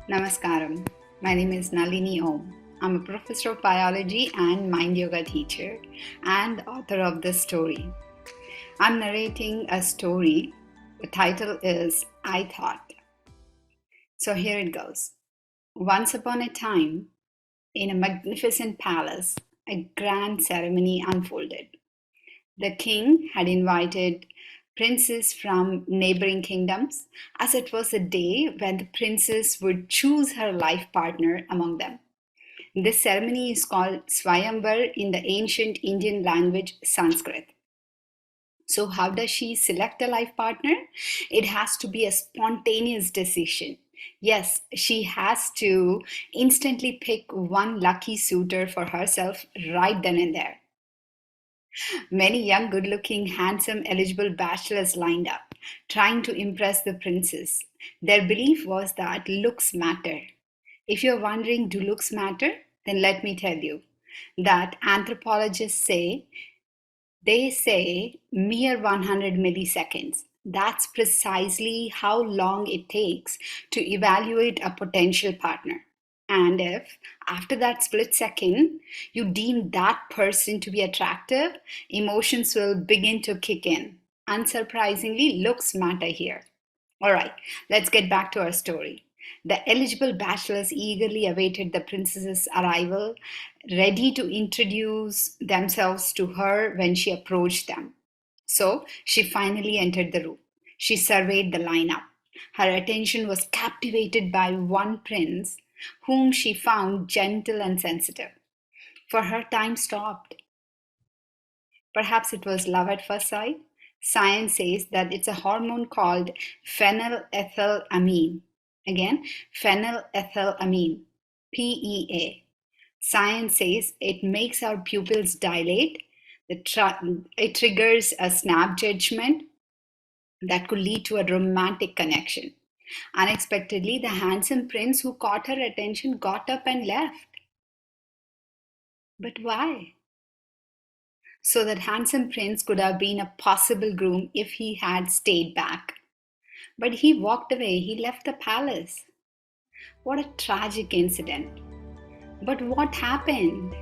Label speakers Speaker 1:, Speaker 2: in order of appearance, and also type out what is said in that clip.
Speaker 1: Namaskaram. My name is Nalini Om. I'm a professor of biology and mind yoga teacher and author of this story. I'm narrating a story. The title is I Thought. So here it goes. Once upon a time, in a magnificent palace, a grand ceremony unfolded. The king had invited princes from neighboring kingdoms, as it was a day when the princess would choose her life partner among them. This ceremony is called Swayamvar in the ancient Indian language Sanskrit. So, how does she select a life partner? It has to be a spontaneous decision. Yes, she has to instantly pick one lucky suitor for herself right then and there. Many young, good looking, handsome, eligible bachelors lined up, trying to impress the princess. Their belief was that looks matter. If you're wondering, do looks matter? Then let me tell you that anthropologists say mere 100 milliseconds. That's precisely how long it takes to evaluate a potential partner. And if after that split second you deem that person to be attractive, emotions will begin to kick in. Unsurprisingly, looks matter here. All right, let's get back to our story. The eligible bachelors eagerly awaited the princess's arrival, ready to introduce themselves to her when she approached them. So she finally entered the room. She surveyed the lineup. Her attention was captivated by one prince whom she found gentle and sensitive. For her, time stopped. Perhaps it was love at first sight. Science says that it's a hormone called phenylethylamine. Again, phenylethylamine, PEA. Science says it makes our pupils dilate. It triggers a snap judgment that could lead to a romantic connection. Unexpectedly, the handsome prince who caught her attention got up and left. But why? So that handsome prince could have been a possible groom if he had stayed back. But he walked away, he left the palace. What a tragic incident. But what happened?